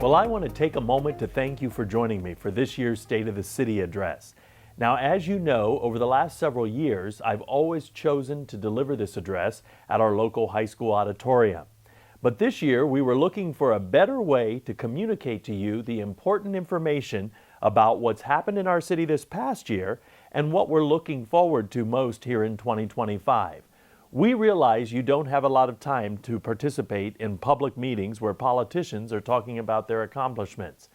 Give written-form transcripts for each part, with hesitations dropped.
Well, I want to take a moment to thank you for joining me for this year's State of the City address. Now, as you know, over the last several years, I've always chosen to deliver this address at our local high school auditorium. But this year, we were looking for a better way to communicate to you the important information about what's happened in our city this past year and what we're looking forward to most here in 2025. We realize you don't have a lot of time to participate in public meetings where politicians are talking about their accomplishments.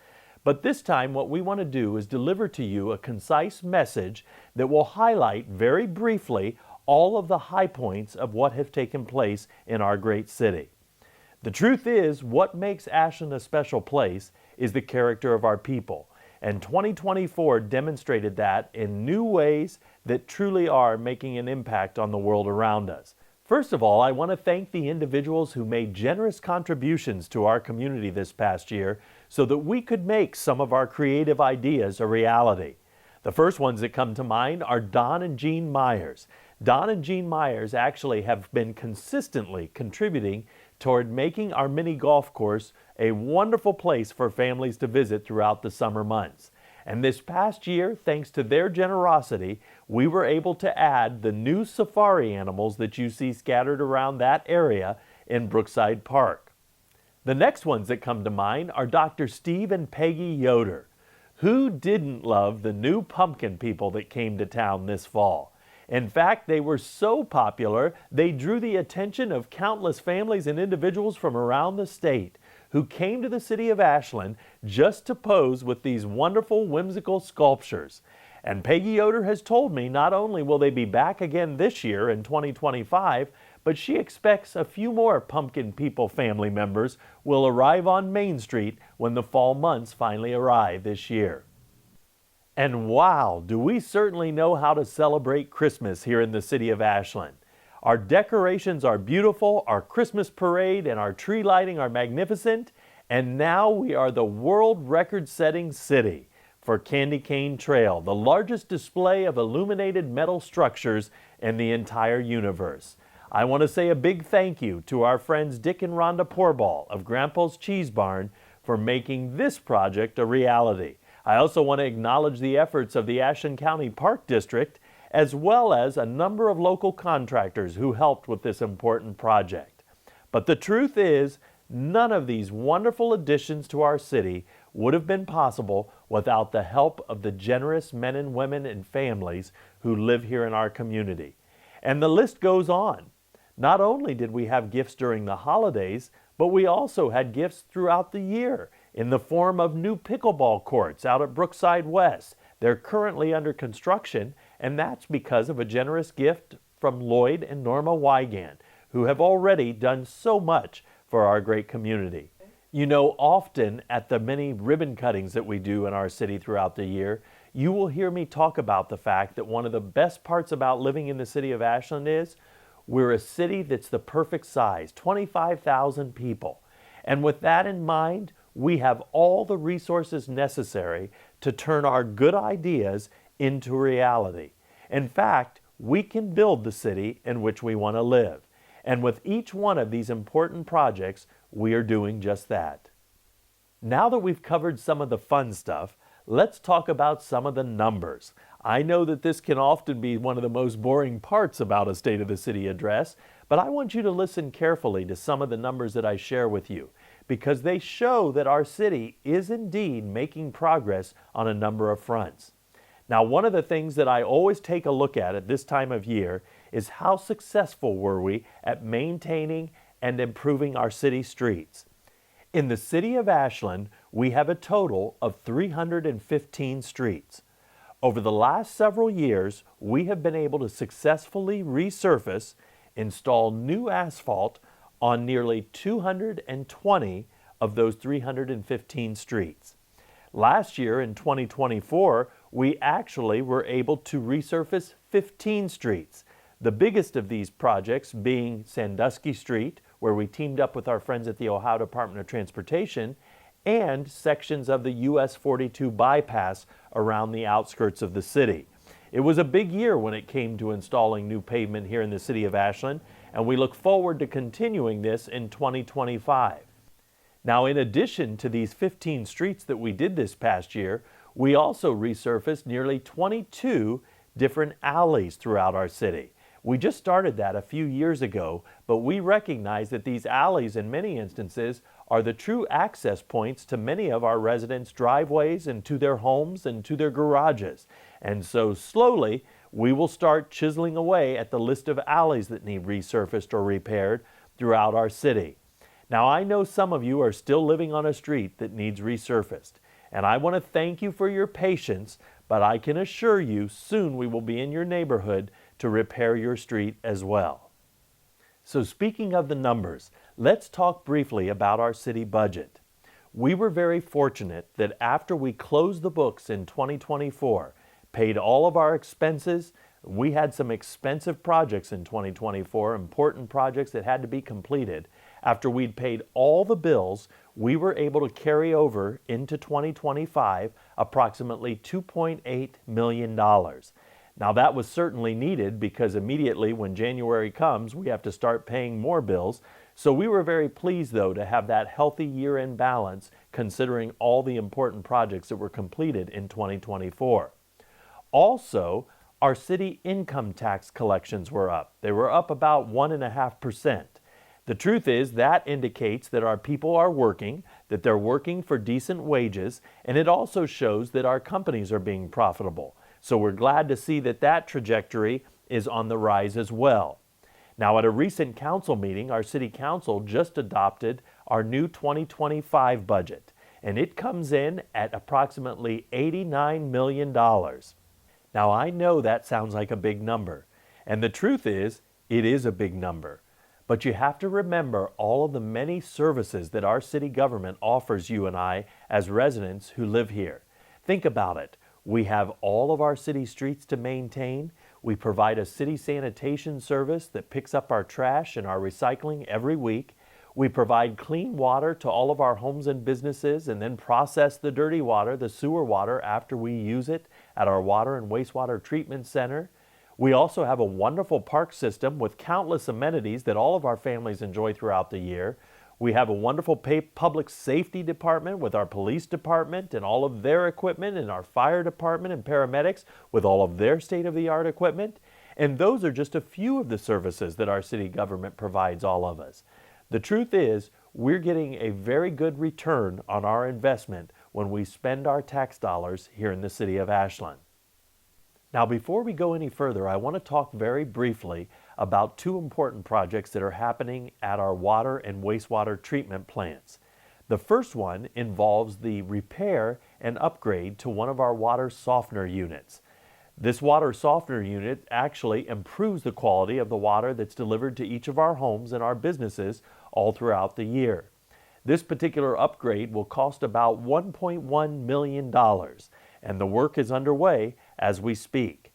But this time, what we want to do is deliver to you a concise message that will highlight very briefly all of the high points of what have taken place in our great city. The truth is, what makes Ashland a special place is the character of our people. And 2024 demonstrated that in new ways that truly are making an impact on the world around us. First of all, I want to thank the individuals who made generous contributions to our community this past year so that we could make some of our creative ideas a reality. The first ones that come to mind are Don and Jean Myers. Don and Jean Myers actually have been consistently contributing toward making our mini golf course a wonderful place for families to visit throughout the summer months. And this past year, thanks to their generosity, we were able to add the new safari animals that you see scattered around that area in Brookside Park. The next ones that come to mind are Dr. Steve and Peggy Yoder. Who didn't love the new pumpkin people that came to town this fall? In fact, they were so popular, they drew the attention of countless families and individuals from around the state who came to the city of Ashland just to pose with these wonderful, whimsical sculptures. And Peggy Yoder has told me not only will they be back again this year in 2025, but she expects a few more Pumpkin People family members will arrive on Main Street when the fall months finally arrive this year. And wow, do we certainly know how to celebrate Christmas here in the city of Ashland. Our decorations are beautiful, our Christmas parade and our tree lighting are magnificent, and now we are the world record-setting city for Candy Cane Trail, the largest display of illuminated metal structures in the entire universe. I want to say a big thank you to our friends Dick and Rhonda Porball of Grandpa's Cheese Barn for making this project a reality. I also want to acknowledge the efforts of the Ashland County Park District as well as a number of local contractors who helped with this important project. But the truth is, none of these wonderful additions to our city would have been possible without the help of the generous men and women and families who live here in our community. And the list goes on. Not only did we have gifts during the holidays, but we also had gifts throughout the year in the form of new pickleball courts out at Brookside West. They're currently under construction, and that's because of a generous gift from Lloyd and Norma Wygant, who have already done so much for our great community. You know, often at the many ribbon cuttings that we do in our city throughout the year, you will hear me talk about the fact that one of the best parts about living in the city of Ashland is we're a city that's the perfect size, 25,000 people. And with that in mind, we have all the resources necessary to turn our good ideas into reality. In fact, we can build the city in which we want to live. And with each one of these important projects, we are doing just that. Now that we've covered some of the fun stuff, let's talk about some of the numbers. I know that this can often be one of the most boring parts about a State of the City address, but I want you to listen carefully to some of the numbers that I share with you, because they show that our city is indeed making progress on a number of fronts. Now, one of the things that I always take a look at this time of year is how successful were we at maintaining and improving our city streets. In the city of Ashland, we have a total of 315 streets. Over the last several years, we have been able to successfully resurface, install new asphalt on nearly 220 of those 315 streets. Last year, in 2024, we actually were able to resurface 15 streets. The biggest of these projects being Sandusky Street, where we teamed up with our friends at the Ohio Department of Transportation, and sections of the US 42 bypass around the outskirts of the city. It was a big year when it came to installing new pavement here in the city of Ashland, and we look forward to continuing this in 2025. Now, in addition to these 15 streets that we did this past year, we also resurfaced nearly 22 different alleys throughout our city. We just started that a few years ago, but we recognize that these alleys in many instances are the true access points to many of our residents' driveways and to their homes and to their garages. And so slowly, we will start chiseling away at the list of alleys that need resurfaced or repaired throughout our city. Now, I know some of you are still living on a street that needs resurfaced, and I want to thank you for your patience, but I can assure you soon we will be in your neighborhood to repair your street as well. So speaking of the numbers, let's talk briefly about our city budget. We were very fortunate that after we closed the books in 2024, paid all of our expenses, we had some expensive projects in 2024, important projects that had to be completed. After we'd paid all the bills, we were able to carry over into 2025 approximately $2.8 million. Now that was certainly needed because immediately when January comes, we have to start paying more bills. So we were very pleased though to have that healthy year-end balance considering all the important projects that were completed in 2024. Also, our city income tax collections were up. They were up about 1.5%. The truth is that indicates that our people are working, that they're working for decent wages, and it also shows that our companies are being profitable. So we're glad to see that that trajectory is on the rise as well. Now, at a recent council meeting, our city council just adopted our new 2025 budget, and it comes in at approximately $89 million. Now, I know that sounds like a big number, and the truth is, it is a big number. But you have to remember all of the many services that our city government offers you and I as residents who live here. Think about it. We have all of our city streets to maintain. We provide a city sanitation service that picks up our trash and our recycling every week. We provide clean water to all of our homes and businesses and then process the dirty water, the sewer water, after we use it at our water and wastewater treatment center. We also have a wonderful park system with countless amenities that all of our families enjoy throughout the year. We have a wonderful public safety department with our police department and all of their equipment, and our fire department and paramedics with all of their state-of-the-art equipment. And those are just a few of the services that our city government provides all of us. The truth is, we're getting a very good return on our investment when we spend our tax dollars here in the city of Ashland. Now, before we go any further, I want to talk very briefly about two important projects that are happening at our water and wastewater treatment plants. The first one involves the repair and upgrade to one of our water softener units. This water softener unit actually improves the quality of the water that's delivered to each of our homes and our businesses all throughout the year. This particular upgrade will cost about $1.1 million, and the work is underway as we speak.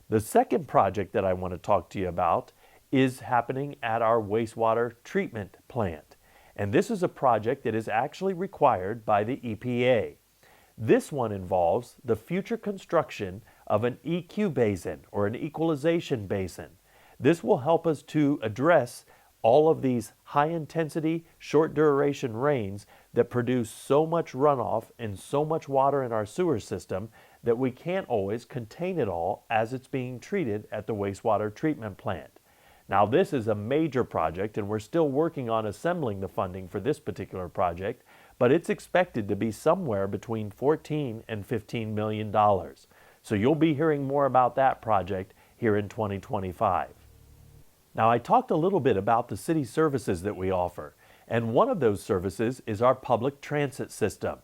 The second project that I want to talk to you about is happening at our wastewater treatment plant. And this is a project that is actually required by the EPA. This one involves the future construction of an EQ basin or an equalization basin. This will help us to address all of these high-intensity, short-duration rains that produce so much runoff and so much water in our sewer system that we can't always contain it all as it's being treated at the wastewater treatment plant. Now, this is a major project, and we're still working on assembling the funding for this particular project, but it's expected to be somewhere between $14 and $15 million. So you'll be hearing more about that project here in 2025. Now, I talked a little bit about the city services that we offer, and one of those services is our public transit system.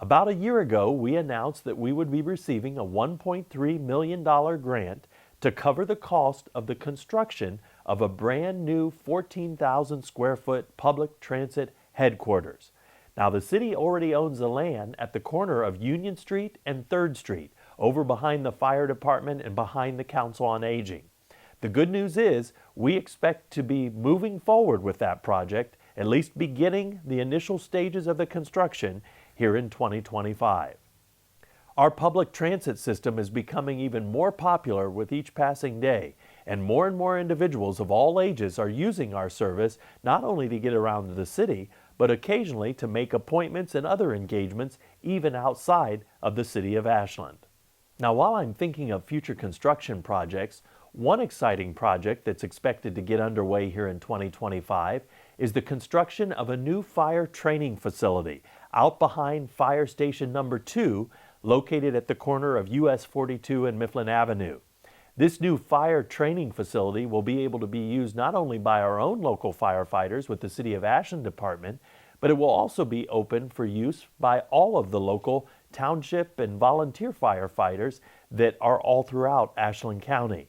About a year ago, we announced that we would be receiving a $1.3 million grant to cover the cost of the construction of a brand new 14,000 square foot public transit headquarters. Now, the city already owns the land at the corner of Union Street and 3rd Street, over behind the fire department and behind the Council on Aging. The good news is we expect to be moving forward with that project, at least beginning the initial stages of the construction here in 2025. Our public transit system is becoming even more popular with each passing day, and more individuals of all ages are using our service not only to get around the city, but occasionally to make appointments and other engagements even outside of the city of Ashland. Now, while I'm thinking of future construction projects, one exciting project that's expected to get underway here in 2025 is the construction of a new fire training facility out behind Fire Station Number 2, located at the corner of US 42 and Mifflin Avenue. This new fire training facility will be able to be used not only by our own local firefighters with the City of Ashland Department, but it will also be open for use by all of the local township and volunteer firefighters that are all throughout Ashland County.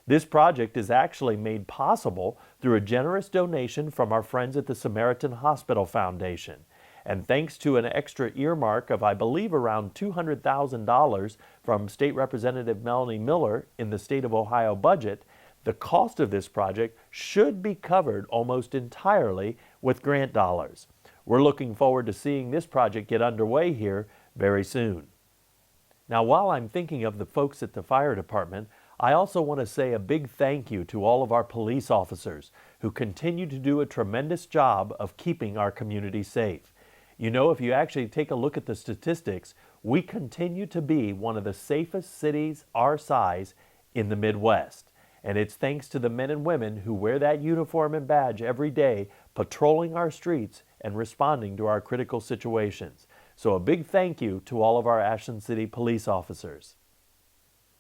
This project is actually made possible through a generous donation from our friends at the Samaritan Hospital Foundation. And thanks to an extra earmark of, I believe, around $200,000 from State Representative Melanie Miller in the State of Ohio budget, the cost of this project should be covered almost entirely with grant dollars. We're looking forward to seeing this project get underway here very soon. Now, while I'm thinking of the folks at the fire department, I also want to say a big thank you to all of our police officers who continue to do a tremendous job of keeping our community safe. You know, if you actually take a look at the statistics, we continue to be one of the safest cities our size in the Midwest. And it's thanks to the men and women who wear that uniform and badge every day, patrolling our streets and responding to our critical situations. So a big thank you to all of our Ashland City police officers.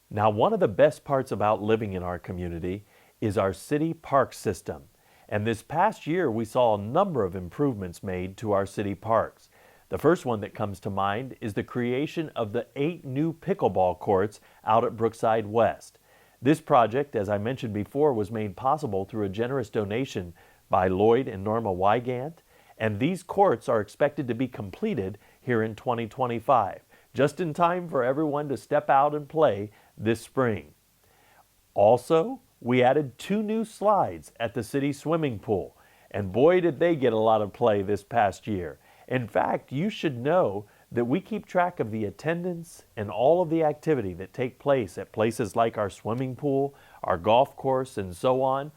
Now, one of the best parts about living in our community is our city park system. And this past year, we saw a number of improvements made to our city parks. The first one that comes to mind is the creation of the 8 new pickleball courts out at Brookside West. This project, as I mentioned before, was made possible through a generous donation by Lloyd and Norma Wygant, and these courts are expected to be completed here in 2025, just in time for everyone to step out and play this spring. Also, we added 2 new slides at the city swimming pool, and boy did they get a lot of play this past year. In fact, you should know that we keep track of the attendance and all of the activity that take place at places like our swimming pool, our golf course, and so on.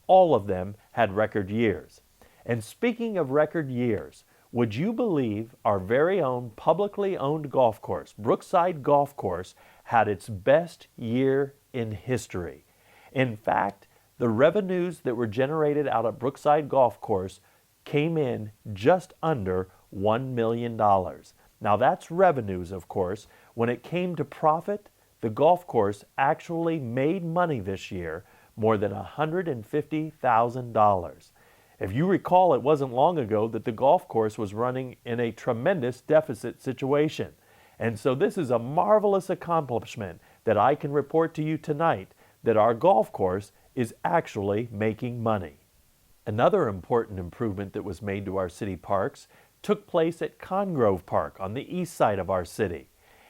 All of them had record years. And speaking of record years, would you believe our very own publicly owned golf course, Brookside Golf Course, had its best year in history? In fact, the revenues that were generated out at Brookside Golf Course came in just under $1 million. Now that's revenues, of course. When it came to profit, the golf course actually made money this year, more than $150,000. If you recall, it wasn't long ago that the golf course was running in a tremendous deficit situation. And so this is a marvelous accomplishment that I can report to you tonight, that our golf course is actually making money. Another important improvement that was made to our city parks took place at Congrove Park on the east side of our city.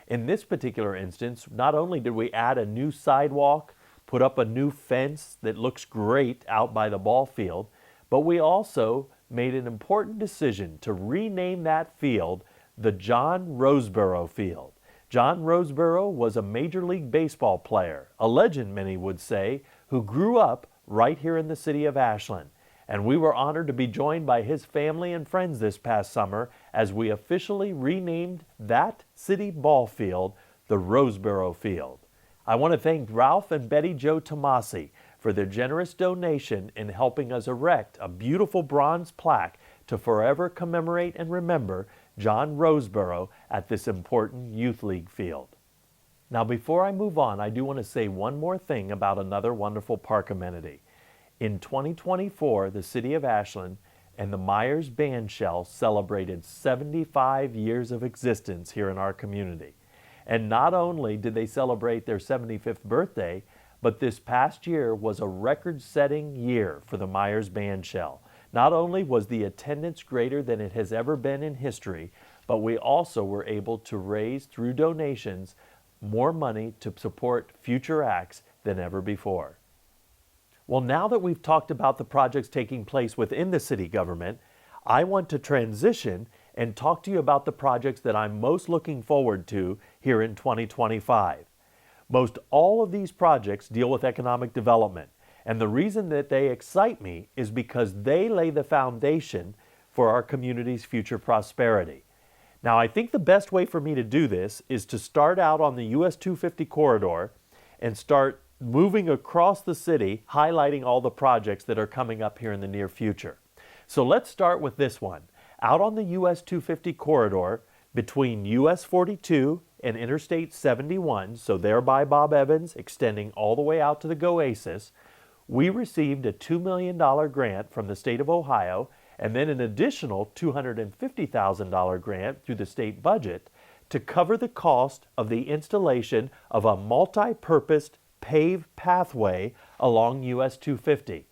In this particular instance, not only did we add a new sidewalk, put up a new fence that looks great out by the ball field, but we also made an important decision to rename that field the John Roseboro Field. John Roseboro was a Major League Baseball player, a legend many would say, who grew up right here in the city of Ashland. And we were honored to be joined by his family and friends this past summer as we officially renamed that city ball field the Roseboro Field. I want to thank Ralph and Betty Jo Tomasi for their generous donation in helping us erect a beautiful bronze plaque to forever commemorate and remember John Roseboro at this important youth league field. Now, before I move on, I do want to say one more thing about another wonderful park amenity. In 2024, the City of Ashland and the Myers Bandshell celebrated 75 years of existence here in our community. And not only did they celebrate their 75th birthday, but this past year was a record-setting year for the Myers Bandshell. Not only was the attendance greater than it has ever been in history, but we also were able to raise, through donations, more money to support future acts than ever before. Well, now that we've talked about the projects taking place within the city government, I want to transition and talk to you about the projects that I'm most looking forward to here in 2025. Most all of these projects deal with economic development, and the reason that they excite me is because they lay the foundation for our community's future prosperity. Now, I think the best way for me to do this is to start out on the US 250 corridor and start moving across the city, highlighting all the projects that are coming up here in the near future. So let's start with this one. Out on the US 250 corridor between US 42 and Interstate 71, so there by Bob Evans, extending all the way out to the Goasis, we received a $2 million grant from the state of Ohio and then an additional $250,000 grant through the state budget to cover the cost of the installation of a multi-purposed paved pathway along US 250.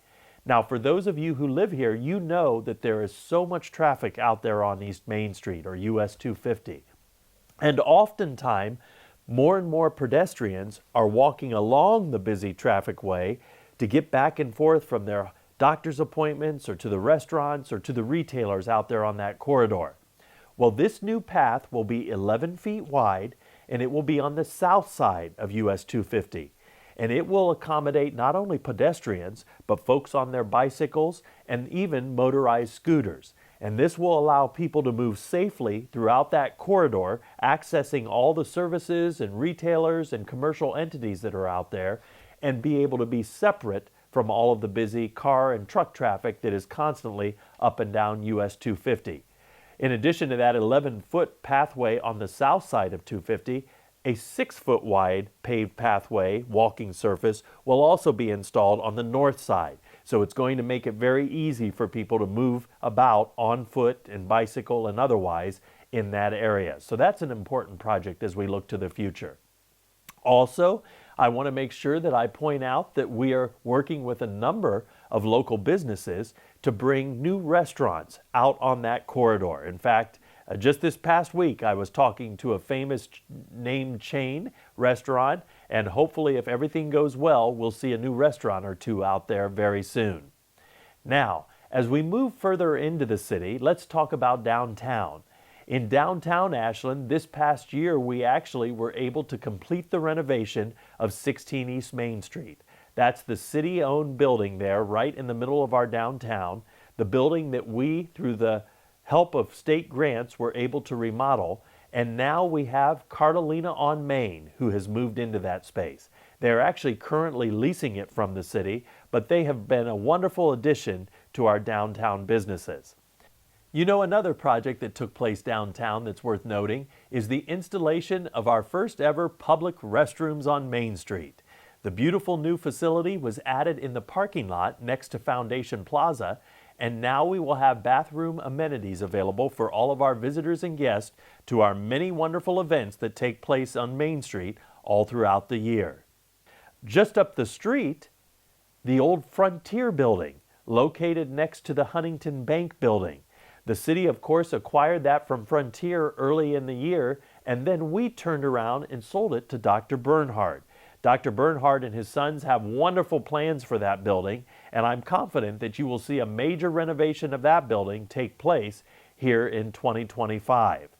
Now, for those of you who live here, you know that there is so much traffic out there on East Main Street or US 250. And oftentimes, more and more pedestrians are walking along the busy traffic way to get back and forth from their doctor's appointments or to the restaurants or to the retailers out there on that corridor. Well, this new path will be 11 feet wide and it will be on the south side of US 250. And it will accommodate not only pedestrians, but folks on their bicycles and even motorized scooters. And this will allow people to move safely throughout that corridor, accessing all the services and retailers and commercial entities that are out there, and be able to be separate from all of the busy car and truck traffic that is constantly up and down US 250. In addition to that 11-foot pathway on the south side of 250, a 6-foot wide paved pathway, walking surface, will also be installed on the north side. So it's going to make it very easy for people to move about on foot and bicycle and otherwise in that area. So that's an important project as we look to the future. Also, I want to make sure that I point out that we are working with a number of local businesses to bring new restaurants out on that corridor. In fact, just this past week, I was talking to a famous name chain restaurant, and hopefully, if everything goes well, we'll see a new restaurant or two out there very soon. Now, as we move further into the city, let's talk about downtown. In downtown Ashland, this past year, we actually were able to complete the renovation of 16 East Main Street. That's the city-owned building there, right in the middle of our downtown, the building that we, through the help of state grants, were able to remodel, and now we have Cartolina on Main, who has moved into that space. They're actually currently leasing it from the city, but they have been a wonderful addition to our downtown businesses. You know, another project that took place downtown that's worth noting is the installation of our first ever public restrooms on Main Street. The beautiful new facility was added in the parking lot next to Foundation Plaza, and now we will have bathroom amenities available for all of our visitors and guests to our many wonderful events that take place on Main Street all throughout the year. Just up the street, the old Frontier building, located next to the Huntington Bank building. The city, of course, acquired that from Frontier early in the year, and then we turned around and sold it to Dr. Bernhard. Dr. Bernhard and his sons have wonderful plans for that building, and I'm confident that you will see a major renovation of that building take place here in 2025.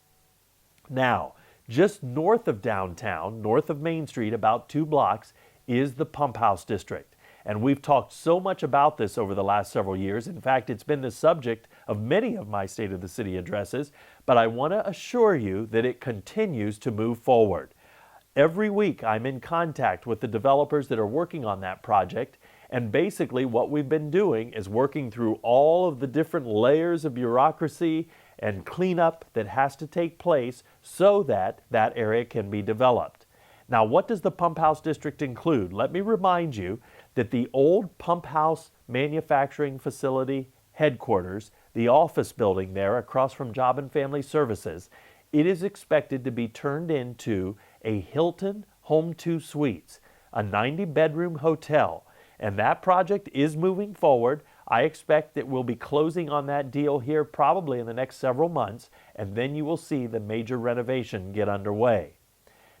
Now, just north of downtown, north of Main Street, about 2 blocks, is the Pump House District. And we've talked so much about this over the last several years. In fact, it's been the subject of many of my State of the City addresses, but I want to assure you that it continues to move forward. Every week, I'm in contact with the developers that are working on that project, and basically what we've been doing is working through all of the different layers of bureaucracy and cleanup that has to take place so that that area can be developed. Now, what does the Pump House District include? Let me remind you that the old Pump House manufacturing facility headquarters, the office building there across from Job and Family Services, it is expected to be turned into a Hilton Home2 Suites, a 90-bedroom hotel. And that project is moving forward. I expect that we'll be closing on that deal here probably in the next several months, and then you will see the major renovation get underway.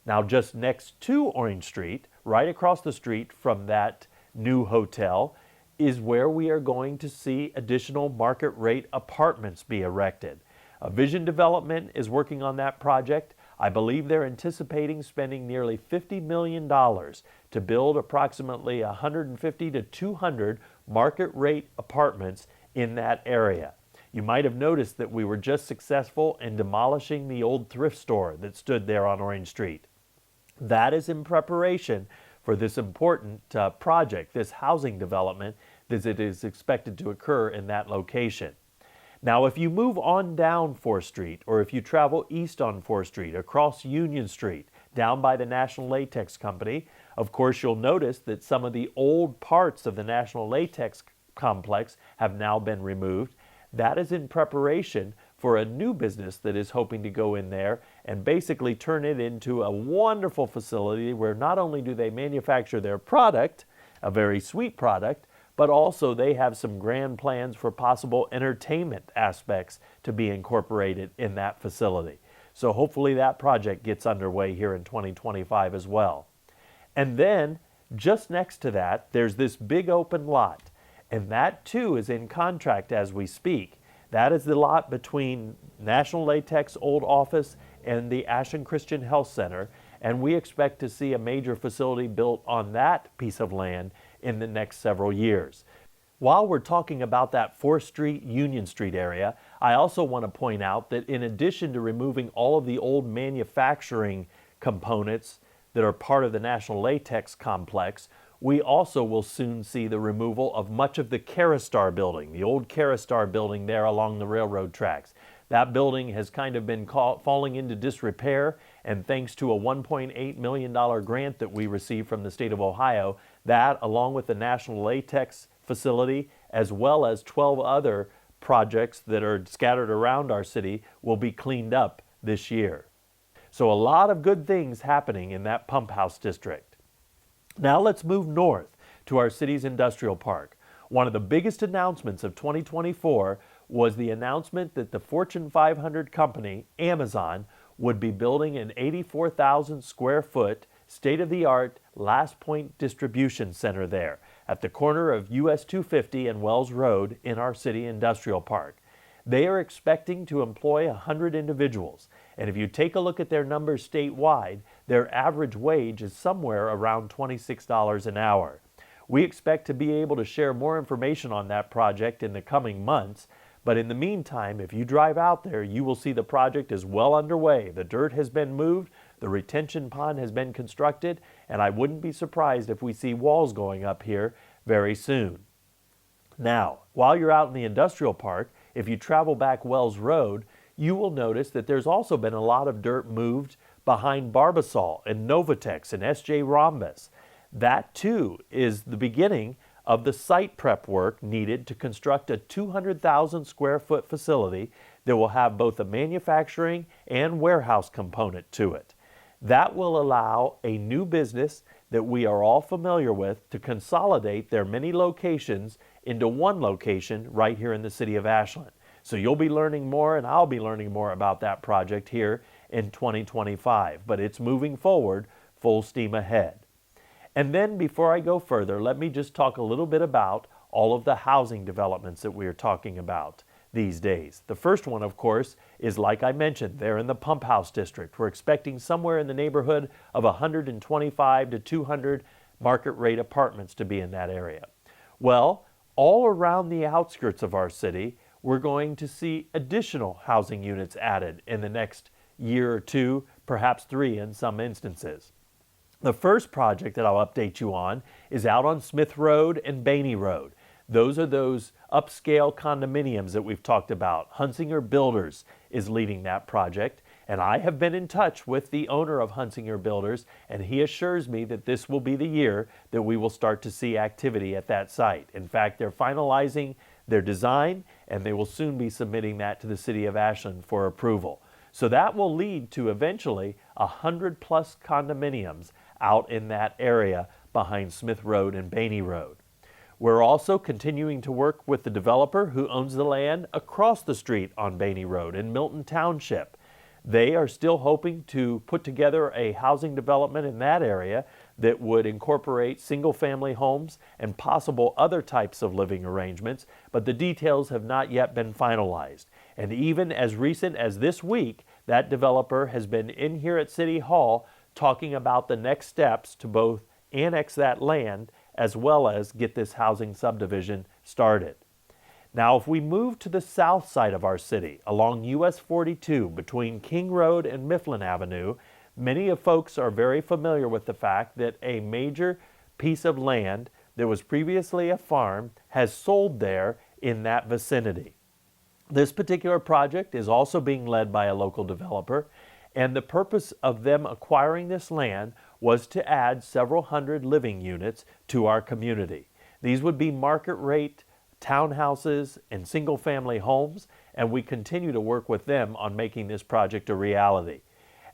Now, just next to Orange Street, right across the street from that new hotel, is where we are going to see additional market rate apartments be erected. A Vision Development is working on that project. I believe they're anticipating spending nearly $50 million to build approximately 150 to 200 market rate apartments in that area. You might have noticed that we were just successful in demolishing the old thrift store that stood there on Orange Street. That is in preparation for this important project, this housing development that it is expected to occur in that location. Now, if you move on down 4th Street, or if you travel east on 4th Street, across Union Street, down by the National Latex Company, of course you'll notice that some of the old parts of the National Latex Complex have now been removed. That is in preparation for a new business that is hoping to go in there and basically turn it into a wonderful facility where not only do they manufacture their product, a very sweet product, but also they have some grand plans for possible entertainment aspects to be incorporated in that facility. So hopefully that project gets underway here in 2025 as well. And then just next to that, there's this big open lot, and that too is in contract as we speak. That is the lot between National Latex Old Office and the Ashland Christian Health Center, and we expect to see a major facility built on that piece of land in the next several years. While we're talking about that 4th Street, Union Street area, I also want to point out that in addition to removing all of the old manufacturing components that are part of the National Latex Complex, we also will soon see the removal of much of the Caraustar building, the old Caraustar building there along the railroad tracks. That building has kind of been falling into disrepair, and thanks to a $1.8 million grant that we received from the state of Ohio, that, along with the National Latex facility, as well as 12 other projects that are scattered around our city, will be cleaned up this year. So a lot of good things happening in that pump house district. Now let's move north to our city's industrial park. One of the biggest announcements of 2024 was the announcement that the Fortune 500 company, Amazon, would be building an 84,000 square foot state-of-the-art Last Point distribution center there at the corner of US 250 and Wells Road in our city industrial park. They are expecting to employ 100 individuals, and if you take a look at their numbers statewide, their average wage is somewhere around $26 an hour. We expect to be able to share more information on that project in the coming months, but in the meantime, if you drive out there, you will see the project is well underway. The dirt has been moved, the retention pond has been constructed, and I wouldn't be surprised if we see walls going up here very soon. Now, while you're out in the industrial park, if you travel back Wells Road, you will notice that there's also been a lot of dirt moved behind Barbasol and Novatex and SJ Rhombus. That too is the beginning of the site prep work needed to construct a 200,000 square foot facility that will have both a manufacturing and warehouse component to it. That will allow a new business that we are all familiar with to consolidate their many locations into one location right here in the city of Ashland. So you'll be learning more, and I'll be learning more about that project here in 2025, but it's moving forward full steam ahead. And then before I go further, let me just talk a little bit about all of the housing developments that we are talking about these days. The first one, of course, is like I mentioned, there in the Pump House District. We're expecting somewhere in the neighborhood of 125 to 200 market rate apartments to be in that area. Well, all around the outskirts of our city, we're going to see additional housing units added in the next year or two, perhaps 3 in some instances. The first project that I'll update you on is out on Smith Road and Bainey Road. Those are those upscale condominiums that we've talked about. Hunsinger Builders is leading that project, and I have been in touch with the owner of Hunsinger Builders, and he assures me that this will be the year that we will start to see activity at that site. In fact, they're finalizing their design, and they will soon be submitting that to the City of Ashland for approval. So that will lead to eventually 100 plus condominiums out in that area behind Smith Road and Bainey Road. We're also continuing to work with the developer who owns the land across the street on Bainey Road in Milton Township. They are still hoping to put together a housing development in that area that would incorporate single-family homes and possible other types of living arrangements, but the details have not yet been finalized. And even as recent as this week, that developer has been in here at City Hall talking about the next steps to both annex that land as well as get this housing subdivision started. Now, if we move to the south side of our city, along US 42 between King Road and Mifflin Avenue, many of folks are very familiar with the fact that a major piece of land that was previously a farm has sold there in that vicinity. This particular project is also being led by a local developer, and the purpose of them acquiring this land was to add several hundred living units to our community. These would be market rate townhouses and single-family homes, and we continue to work with them on making this project a reality.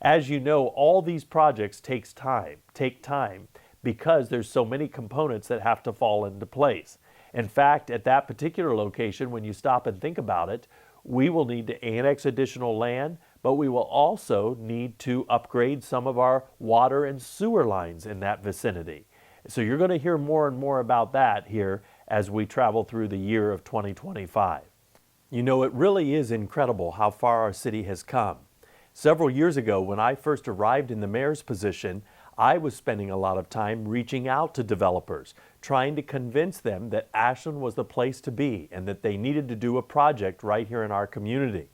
As you know, all these projects take time because there's so many components that have to fall into place. In fact, at that particular location, when you stop and think about it, we will need to annex additional land, but we will also need to upgrade some of our water and sewer lines in that vicinity. So you're going to hear more and more about that here as we travel through the year of 2025. You know, it really is incredible how far our city has come. Several years ago, when I first arrived in the mayor's position, I was spending a lot of time reaching out to developers, trying to convince them that Ashland was the place to be and that they needed to do a project right here in our community.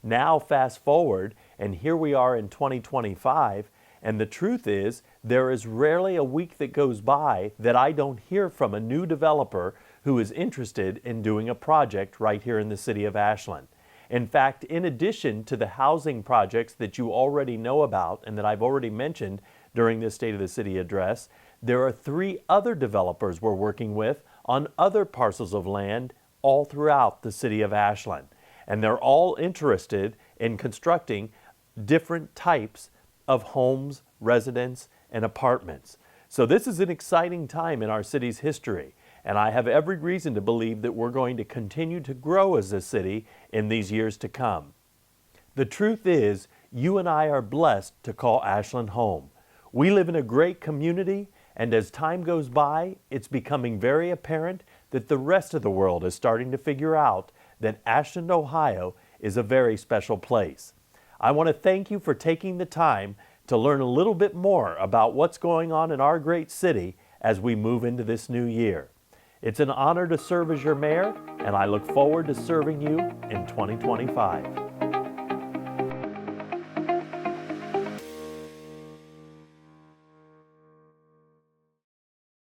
Now, fast forward, and here we are in 2025, and the truth is, there is rarely a week that goes by that I don't hear from a new developer who is interested in doing a project right here in the city of Ashland. In fact, in addition to the housing projects that you already know about and that I've already mentioned during this State of the City address, there are 3 other developers we're working with on other parcels of land all throughout the city of Ashland. And they're all interested in constructing different types of homes, residents, and apartments. So this is an exciting time in our city's history, and I have every reason to believe that we're going to continue to grow as a city in these years to come. The truth is, you and I are blessed to call Ashland home. We live in a great community, and as time goes by, it's becoming very apparent that the rest of the world is starting to figure out that Ashland, Ohio is a very special place. I want to thank you for taking the time to learn a little bit more about what's going on in our great city as we move into this new year. It's an honor to serve as your mayor, and I look forward to serving you in 2025.